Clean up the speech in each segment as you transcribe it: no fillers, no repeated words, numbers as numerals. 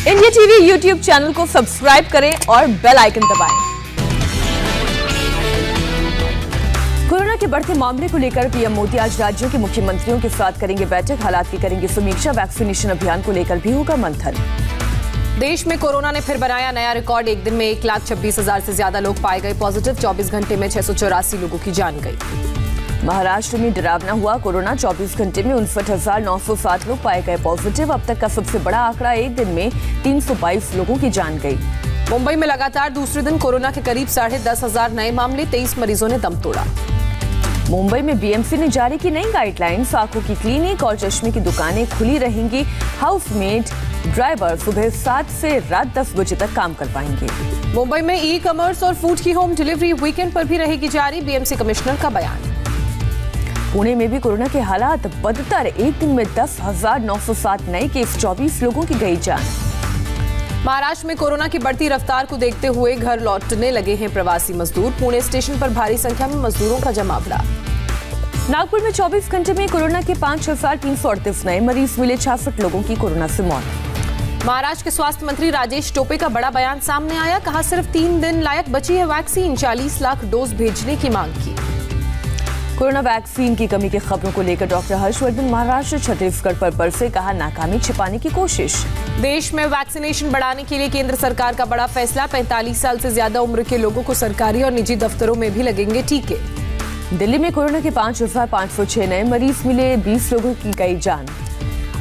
India TV YouTube channel को subscribe करें और बेल आइकन दबाएं। कोरोना के बढ़ते मामले को लेकर पीएम मोदी आज राज्यों के मुख्यमंत्रियों के साथ करेंगे बैठक, हालात की करेंगे समीक्षा। वैक्सीनेशन अभियान को लेकर भी होगा मंथन। देश में कोरोना ने फिर बनाया नया रिकॉर्ड। एक दिन में 1,26,000 से ज्यादा लोग पाए गए पॉजिटिव। 24 घंटे में 684 लोगों की जान गई। महाराष्ट्र में डरावना हुआ कोरोना। 24 घंटे में 59,907 लोग पाए गए पॉजिटिव। अब तक का सबसे बड़ा आंकड़ा। एक दिन में 322 लोगों की जान गई। मुंबई में लगातार दूसरे दिन कोरोना के करीब 10,500 नए मामले। 23 मरीजों ने दम तोड़ा। मुंबई में बीएमसी ने जारी की नई गाइडलाइंस। आंखों की क्लिनिक और चश्मे की दुकानें खुली रहेंगी। हाउसमेड ड्राइवर सुबह 7 से रात 10 बजे तक काम कर पाएंगे। मुंबई में ई कॉमर्स और फूड की होम डिलीवरी वीकेंड पर भी रहेगी जारी। बीएमसी कमिश्नर का बयान। पुणे में भी कोरोना के हालात बदतर। एक दिन में 10,907 नए केस, 24 लोगों की गई जान। महाराष्ट्र में कोरोना की बढ़ती रफ्तार को देखते हुए घर लौटने लगे हैं प्रवासी मजदूर। पुणे स्टेशन पर भारी संख्या में मजदूरों का जमावड़ा। नागपुर में 24 घंटे में कोरोना के 5,338 नए मरीज मिले। 66 लोगों की कोरोना से मौत। महाराष्ट्र के स्वास्थ्य मंत्री राजेश टोपे का बड़ा बयान सामने आया। कहा सिर्फ 3 दिन लायक बची है वैक्सीन। 40 लाख डोज भेजने की मांग की। कोरोना वैक्सीन की कमी की खबरों को लेकर डॉक्टर हर्षवर्धन महाराष्ट्र छत्तीसगढ़ पर बरसे। कहा नाकामी छिपाने की कोशिश। देश में वैक्सीनेशन बढ़ाने के लिए केंद्र सरकार का बड़ा फैसला। 45 साल से ज्यादा उम्र के लोगों को सरकारी और निजी दफ्तरों में भी लगेंगे टीके। दिल्ली में कोरोना के 5,506 नए मरीज मिले। 20 लोगों की गई जान।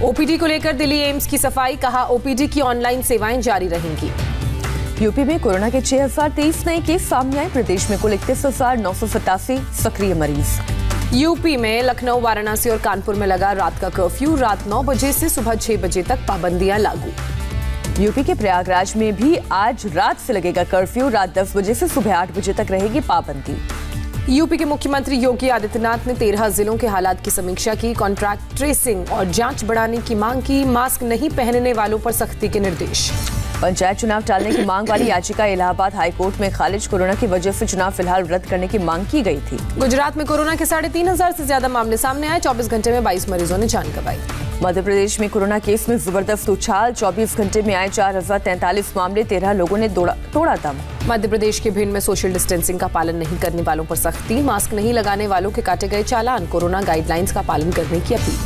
ओपीडी को लेकर दिल्ली एम्स की सफाई। कहा ओपीडी की ऑनलाइन सेवाएं जारी रहेंगी। यूपी में कोरोना के 6,023 नए केस सामने आए। प्रदेश में कुल 31,987 सक्रिय मरीज। यूपी में लखनऊ, वाराणसी और कानपुर में लगा रात का कर्फ्यू। रात 9 बजे से सुबह 6 बजे तक पाबंदियां लागू। यूपी के प्रयागराज में भी आज रात से लगेगा कर्फ्यू। रात 10 बजे से सुबह 8 बजे तक रहेगी पाबंदी। यूपी के मुख्यमंत्री योगी आदित्यनाथ ने 13 जिलों के हालात की समीक्षा की। कॉन्ट्रैक्ट ट्रेसिंग और जांच बढ़ाने की मांग की। मास्क नहीं पहनने वालों पर सख्ती के निर्देश। पंचायत चुनाव टालने की मांग वाली याचिका इलाहाबाद हाईकोर्ट में खारिज। कोरोना की वजह से चुनाव फिलहाल रद्द करने की मांग की गई थी। गुजरात में कोरोना के 3,500 से ज्यादा मामले सामने आए। 24 घंटे में 22 मरीजों ने जान गंवाई। मध्य प्रदेश में कोरोना केस में जबरदस्त उछाल। 24 घंटे में आए 4,043 मामले। 13 लोगों ने तोड़ा दम। मध्य प्रदेश के भिंड में सोशल डिस्टेंसिंग का पालन नहीं करने वालों पर सख्ती। मास्क नहीं लगाने वालों के काटे गए चालान। कोरोना गाइडलाइंस का पालन करने की अपील।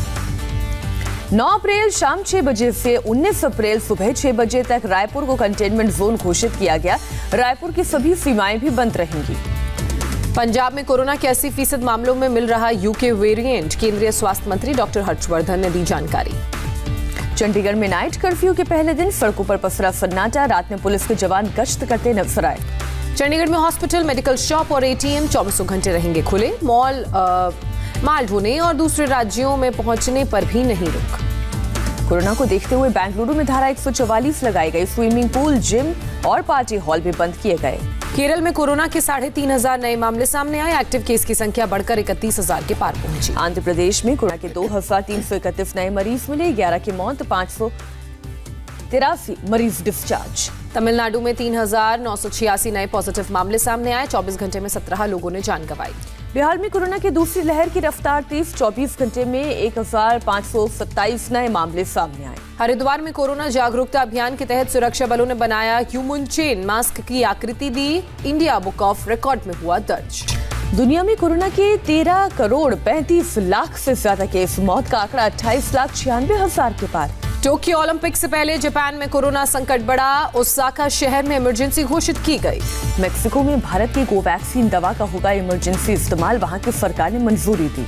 9 अप्रैल शाम 6 बजे से 19 अप्रैल सुबह 6 बजे तक रायपुर को कंटेनमेंट जोन घोषित किया गया। रायपुर की सभी सीमाएं भी बंद रहेंगी। पंजाब में कोरोना के 80% मामलों में मिल रहा यूके वेरिएंट। केंद्रीय स्वास्थ्य मंत्री डॉक्टर हर्षवर्धन ने दी जानकारी। चंडीगढ़ में नाइट कर्फ्यू के पहले दिन सड़कों पर पसरा सन्नाटा। रात में पुलिस के जवान गश्त करते नजर आए। चंडीगढ़ में हॉस्पिटल, मेडिकल शॉप और एटीएम 24 घंटे रहेंगे खुले। मॉल माल ढोने और दूसरे राज्यों में पहुंचने पर भी नहीं रुक। कोरोना को देखते हुए बेंगलुरु में धारा 144 लगाई गई। स्विमिंग पूल, जिम और पार्टी हॉल भी बंद किए गए। केरल में कोरोना के 3,500 नए मामले सामने आए। एक्टिव केस की संख्या बढ़कर 31,000 के पार पहुंची। आंध्र प्रदेश में कोरोना के 2,331 नए मरीज मिले। 11 की मौत। 583 मरीज डिस्चार्ज। तमिलनाडु में 3,986 नए पॉजिटिव मामले सामने आए। 24 घंटे में 17 लोगों ने जान गंवाई। बिहार में कोरोना की दूसरी लहर की रफ्तार तेज। 24 घंटे में 1,527 नए मामले सामने आए। हरिद्वार में कोरोना जागरूकता अभियान के तहत सुरक्षा बलों ने बनाया ह्यूमन चेन। मास्क की आकृति दी। इंडिया बुक ऑफ रिकॉर्ड में हुआ दर्ज। दुनिया में कोरोना के 13 करोड़ 35 लाख से ज्यादा केस। मौत का आंकड़ा 28,96,000 के पार। टोक्यो ओलंपिक से पहले जापान में कोरोना संकट बढ़ा। ओसाका शहर में इमरजेंसी घोषित की गई। मेक्सिको में भारत की कोवैक्सीन दवा का होगा इमरजेंसी इस्तेमाल। वहां की सरकार ने मंजूरी दी।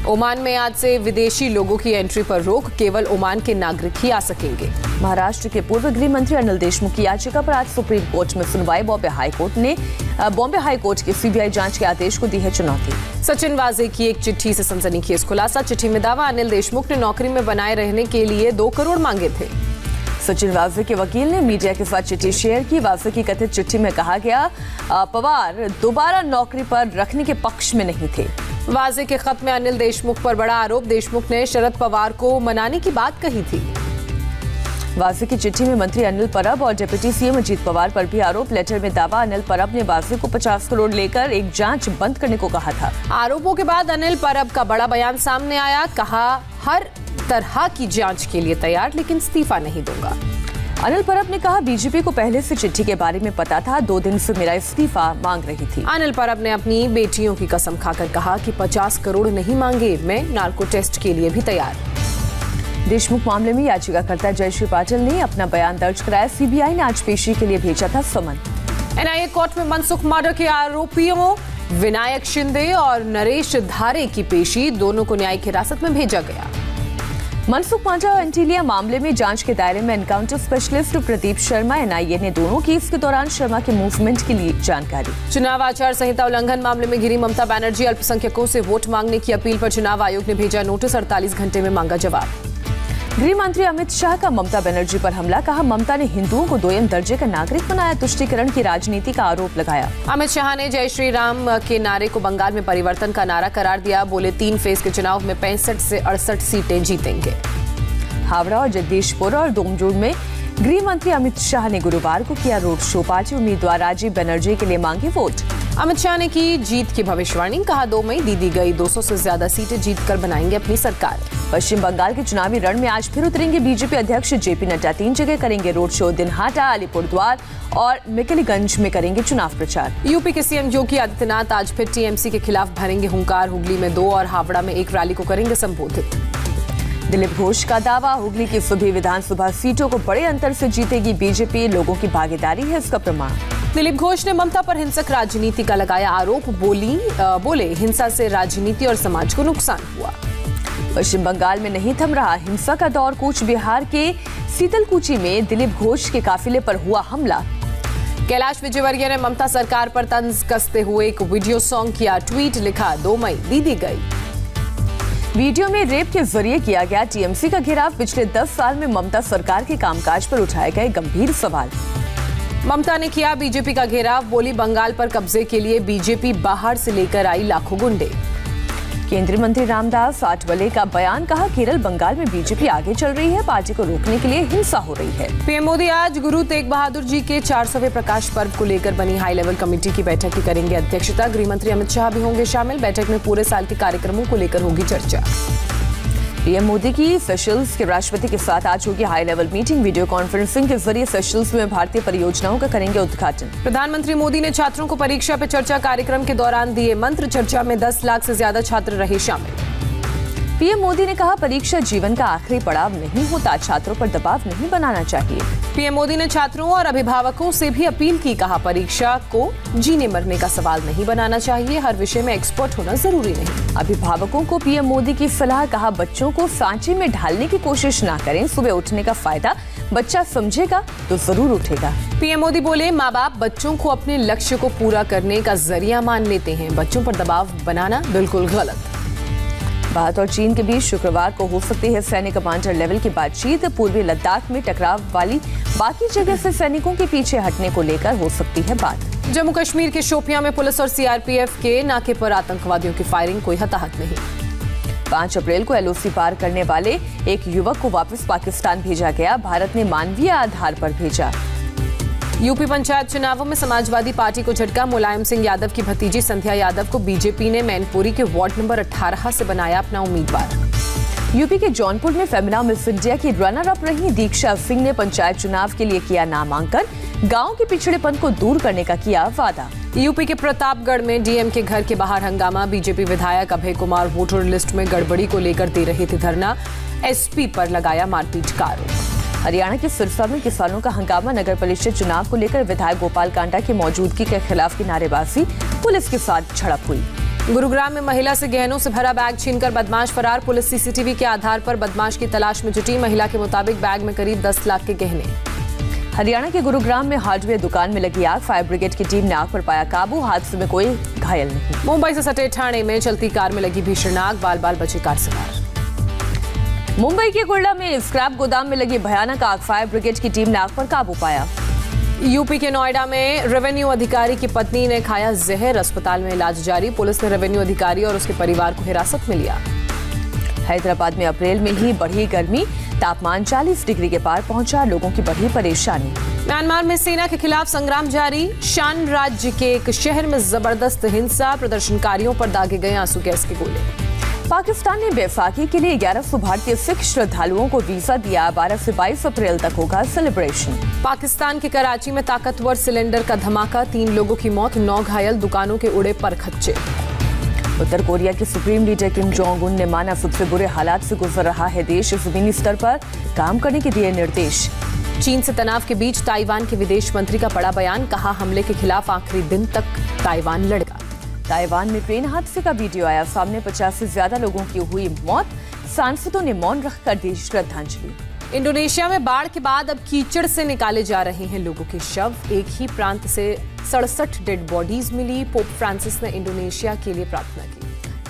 ओमान में आज से विदेशी लोगों की एंट्री पर रोक। केवल ओमान के नागरिक ही आ सकेंगे। महाराष्ट्र के पूर्व गृह मंत्री अनिल देशमुख की याचिका पर आज सुप्रीम कोर्ट में सुनवाई। बॉम्बे हाई कोर्ट के सीबीआई जांच के आदेश को दी है चुनौती। सचिन वाजे की एक चिट्ठी से सनसनीखेज खुलासा। चिट्ठी में दावा, अनिल देशमुख ने नौकरी में बनाए रहने के लिए 2 करोड़ मांगे थे। सचिन वाजे के वकील ने मीडिया के साथ चिट्ठी शेयर की। वाजे की कथित चिट्ठी में कहा गया पवार दोबारा नौकरी पर रखने के पक्ष में नहीं थे। वाजे के खत में अनिल देशमुख पर बड़ा आरोप। देशमुख ने शरद पवार को मनाने की बात कही थी। वाजे की चिट्ठी में मंत्री अनिल परब और डिप्टी सीएम अजीत पवार पर भी आरोप। लेटर में दावा, अनिल परब ने वाजे को 50 करोड़ लेकर एक जांच बंद करने को कहा था। आरोपों के बाद अनिल परब का बड़ा बयान सामने आया। कहा, हर तरह की जांच के लिए तैयार, लेकिन इस्तीफा नहीं दूंगा। अनिल परब ने कहा, बीजेपी को पहले से चिट्ठी के बारे में पता था, 2 दिन से मेरा इस्तीफा मांग रही थी। अनिल परब ने अपनी बेटियों की कसम खाकर कहा कि 50 करोड़ नहीं मांगे, मैं नार्को टेस्ट के लिए भी तैयार। देशमुख मामले में याचिकाकर्ता जयश्री पाटिल ने अपना बयान दर्ज कराया। सीबीआई ने आज पेशी के लिए भेजा था समन। एनआईए कोर्ट में मनसुख मर्डर के आरोपियों विनायक शिंदे और नरेश धारे की पेशी, दोनों को न्यायिक हिरासत में भेजा गया। मनसुख मांझा और एंटीलिया मामले में जांच के दायरे में encounter specialist Pradeep Sharma, NIA ने दोनों केस के दौरान शर्मा के मूवमेंट के लिए जानकारी। चुनाव आचार संहिता उल्लंघन मामले में घिरी ममता बनर्जी, अल्पसंख्यकों से वोट मांगने की अपील पर चुनाव आयोग ने भेजा नोटिस, 48 घंटे में मांगा जवाब। गृह मंत्री अमित शाह का ममता बनर्जी पर हमला, कहा ममता ने हिंदुओं को 2ym दर्जे का नागरिक बनाया, तुष्टीकरण की राजनीति का आरोप लगाया। अमित शाह ने जय श्री राम के नारे को बंगाल में परिवर्तन का नारा करार दिया, बोले 3 फेज के चुनाव में 65 से 68 सीटें जीतेंगे। हावड़ा और जगदीशपुर और डोमजोड़ में गृह मंत्री अमित शाह ने गुरुवार को किया रोड शो, पार्टी उम्मीदवार राजीव बनर्जी के लिए मांगी वोट। अमित शाह ने की जीत की भविष्यवाणी, कहा 2 मई दी गई 200 से ज्यादा सीटें जीतकर बनाएंगे अपनी सरकार। पश्चिम बंगाल के चुनावी रण में आज फिर उतरेंगे बीजेपी अध्यक्ष जेपी नड्डा, 3 जगह करेंगे रोड शो, दिनहाटा, अलीपुरद्वार और मेकलीगंज में करेंगे चुनाव प्रचार। यूपी के सीएम योगी आदित्यनाथ आज फिर टीएमसी के खिलाफ भरेंगे हुंकार, हुगली में 2 और हावड़ा में 1 रैली को करेंगे संबोधित। दिलीप घोष का दावा, हुगली की सभी विधानसभा सीटों को बड़े अंतर से जीतेगी बीजेपी, लोगों की भागीदारी है इसका प्रमाण। दिलीप घोष ने ममता पर हिंसक राजनीति का लगाया आरोप, बोले हिंसा से राजनीति और समाज को नुकसान हुआ। पश्चिम बंगाल में नहीं थम रहा हिंसा का दौर, कूच बिहार के सीतलकुची में दिलीप घोष के काफिले पर हुआ हमला। कैलाश विजयवर्गीय ने ममता सरकार पर तंज कसते हुए एक वीडियो सॉन्ग किया ट्वीट, लिखा 2 मई दी गई। वीडियो में रेप के जरिए किया गया टीएमसी का घेराव, पिछले 10 साल में ममता सरकार के कामकाज पर उठाए गए गंभीर सवाल। ममता ने किया बीजेपी का घेराव, बोली बंगाल पर कब्जे के लिए बीजेपी बाहर से लेकर आई लाखों गुंडे। केंद्रीय मंत्री रामदास आठवले का बयान, कहा केरल बंगाल में बीजेपी आगे चल रही है, पार्टी को रोकने के लिए हिंसा हो रही है। पीएम मोदी आज गुरु तेग बहादुर जी के 400वें प्रकाश पर्व को लेकर बनी हाई लेवल कमेटी की बैठक की करेंगे अध्यक्षता, गृह मंत्री अमित शाह भी होंगे शामिल, बैठक में पूरे साल के कार्यक्रमों को लेकर होगी चर्चा। पीएम मोदी की सेशल्स के राष्ट्रपति के साथ आज होगी high level meeting, video conferencing के जरिए सेशल्स में भारतीय परियोजनाओं का करेंगे उद्घाटन। प्रधानमंत्री मोदी ने छात्रों को परीक्षा पे चर्चा कार्यक्रम के दौरान दिए मंत्र, चर्चा में 10 लाख से ज्यादा छात्र रहे शामिल। पीएम मोदी ने कहा परीक्षा जीवन का आखिरी पड़ाव नहीं होता, छात्रों पर दबाव नहीं बनाना चाहिए। पीएम मोदी ने छात्रों और अभिभावकों से भी अपील की, कहा परीक्षा को जीने मरने का सवाल नहीं बनाना चाहिए, हर विषय में एक्सपर्ट होना जरूरी नहीं। अभिभावकों को पीएम मोदी की सलाह, कहा बच्चों को सांचे में ढालने की कोशिश ना करें, सुबह उठने का फायदा बच्चा समझेगा तो जरूर उठेगा। पीएम मोदी बोले माँ बाप बच्चों को अपने लक्ष्य को पूरा करने का जरिया मान लेते हैं, बच्चों पर दबाव बनाना बिल्कुल गलत। भारत और चीन के बीच शुक्रवार को हो सकती है सैन्य कमांडर लेवल की बातचीत, पूर्वी लद्दाख में टकराव वाली बाकी जगह से सैनिकों के पीछे हटने को लेकर हो सकती है बात। जम्मू कश्मीर के शोपियां में पुलिस और सीआरपीएफ के नाके पर आतंकवादियों की फायरिंग, कोई हताहत नहीं। 5 अप्रैल को एलओसी पार करने वाले एक युवक को वापस पाकिस्तान भेजा गया, भारत ने मानवीय आधार पर भेजा। यूपी पंचायत चुनावों में समाजवादी पार्टी को झटका, मुलायम सिंह यादव की भतीजी संध्या यादव को बीजेपी ने मैनपुरी के वार्ड नंबर 18 से बनाया अपना उम्मीदवार। यूपी के जौनपुर में फेमिना मिस इंडिया की रनर अप रही दीक्षा सिंह ने पंचायत चुनाव के लिए किया नामांकन, गांव के पिछड़ेपन को दूर करने का किया वादा। यूपी के प्रतापगढ़ में डीएम के घर के बाहर हंगामा, बीजेपी विधायक अभय कुमार वोटर लिस्ट में गड़बड़ी को लेकर दे रहे थे धरना, एसपी पर लगाया मारपीट का आरोप। हरियाणा के सिरसा में किसानों का हंगामा, नगर परिषद चुनाव को लेकर विधायक गोपाल कांडा की मौजूदगी के खिलाफ की नारेबाजी, पुलिस के साथ झड़प हुई। गुरुग्राम में महिला से गहनों से भरा बैग छीनकर बदमाश फरार, पुलिस सीसीटीवी के आधार पर बदमाश की तलाश में जुटी, महिला के मुताबिक बैग में करीब 10 लाख के गहने। हरियाणा के गुरुग्राम में हार्डवेयर दुकान में लगी आग, फायर ब्रिगेड की टीम ने आग पर पाया काबू, हादसे में कोई घायल नहीं। मुंबई से सटे ठाणे में चलती कार में लगी भीषण आग, बाल बाल बचे कार सवार। मुंबई के कुर्ला में स्क्रैप गोदाम में लगी भयानक आग, फायर ब्रिगेड की टीम ने आग पर काबू पाया। यूपी के नोएडा में रेवेन्यू अधिकारी की पत्नी ने खाया जहर, अस्पताल में इलाज जारी, पुलिस ने रेवेन्यू अधिकारी और उसके परिवार को हिरासत में लिया। हैदराबाद में अप्रैल में ही बढ़ी गर्मी, तापमान 40 डिग्री के पार पहुंचा, लोगों की बढ़ी परेशानी। म्यांमार में सेना के खिलाफ संग्राम जारी, शान राज्य के एक शहर में जबरदस्त हिंसा, प्रदर्शनकारियों पर दागे गए आंसू गैस के गोले। पाकिस्तान ने बैसाखी के लिए 1100 भारतीय सिख श्रद्धालुओं को वीजा दिया। 12 से 22 अप्रैल तक होगा सेलिब्रेशन। पाकिस्तान के कराची में ताकतवर सिलेंडर का धमाका, 3 लोगों की मौत, 9 घायल, दुकानों के उड़े परखच्चे। उत्तर कोरिया के supreme leader Kim Jong Un ने माना सबसे बुरे हालात से गुजर रहा है देश, जमीनी स्तर पर काम करने के दिए निर्देश। चीन से तनाव के बीच ताइवान के विदेश मंत्री का बड़ा बयान, कहा हमले के खिलाफ आखिरी दिन तक ताइवान लड़ेगा। ताइवान में ट्रेन हादसे का वीडियो आया सामने, 50 से ज्यादा लोगों की हुई मौत, सांसदों ने मौन रखकर दी श्रद्धांजलि। इंडोनेशिया में बाढ़ के बाद अब कीचड़ से निकाले जा रहे हैं लोगों के शव। एक ही प्रांत से 67 डेड बॉडीज मिली। पोप फ्रांसिस ने इंडोनेशिया के लिए प्रार्थना की।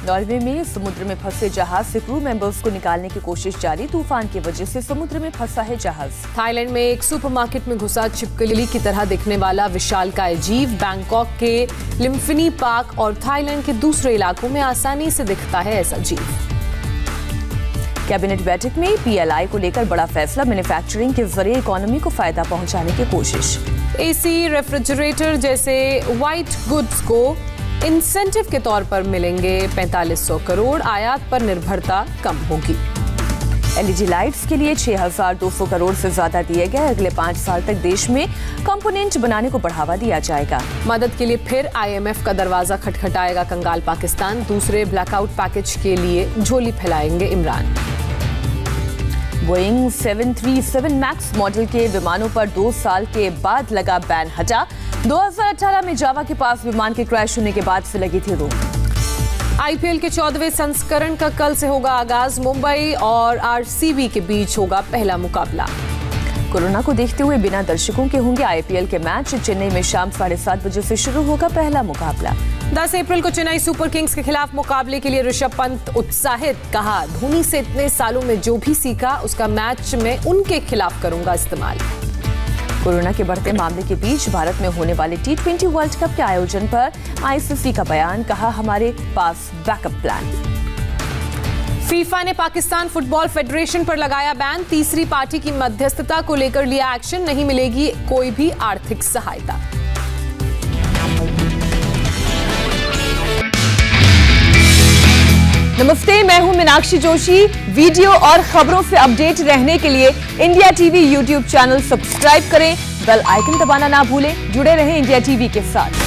नॉर्वे में समुद्र में फंसे जहाज से क्रू मेंबर्स को निकालने की कोशिश जारी, तूफान की वजह से समुद्र में फंसा है जहाज। थाईलैंड में एक सुपरमार्केट में घुसा छिपकली की तरह दिखने वाला विशालकाय जीव। बैंकॉक के लिम्फिनी पार्क और थाईलैंड के दूसरे इलाकों में आसानी से दिखता है ऐसा जीव। कैबिनेट बैठक में PLI को लेकर बड़ा फैसला, मैन्युफैक्चरिंग के जरिए इकोनॉमी को फायदा पहुंचाने की कोशिश। AC, रेफ्रिजरेटर जैसे व्हाइट गुड्स को इंसेंटिव के तौर पर मिलेंगे 4500 करोड़, आयात पर निर्भरता कम होगी। LED लाइट्स के लिए 6200 करोड़ से ज्यादा दिए गए। अगले 5 साल तक देश में कंपोनेंट बनाने को बढ़ावा दिया जाएगा। मदद के लिए फिर IMF का दरवाजा खटखटाएगा कंगाल पाकिस्तान। दूसरे ब्लैकआउट पैकेज के लिए झोली फैलाएंगे इमरान। बोइंग 737 मैक्स मॉडल के विमानों पर 2 साल के बाद लगा बैन हटा। 2018 में जावा के पास विमान के क्रैश होने के बाद से लगी थी रोक। IPL के 14वें संस्करण का कल से होगा आगाज। मुंबई और RCB के बीच होगा पहला मुकाबला। कोरोना को देखते हुए बिना दर्शकों के होंगे IPL के मैच। चेन्नई में शाम 7:30 बजे से शुरू होगा पहला मुकाबला। 10 अप्रैल को चेन्नई सुपर किंग्स के खिलाफ मुकाबले के लिए ऋषभ पंत उत्साहित, कहा धोनी से इतने सालों में जो भी सीखा उसका मैच में उनके खिलाफ करूंगा इस्तेमाल। कोरोना के बढ़ते मामले के बीच भारत में होने वाले T20 वर्ल्ड कप के आयोजन पर ICC का बयान, कहा हमारे पास बैकअप प्लान। फीफा ने पाकिस्तान फुटबॉल फेडरेशन पर लगाया बैन। तीसरी पार्टी की मध्यस्थता को लेकर लिया एक्शन, नहीं मिलेगी कोई भी आर्थिक सहायता। नमस्ते, मैं हूं मीनाक्षी जोशी। वीडियो और खबरों से अपडेट रहने के लिए India TV YouTube channel subscribe करें, बेल आइकन दबाना ना भूलें। जुड़े रहें इंडिया टीवी के साथ।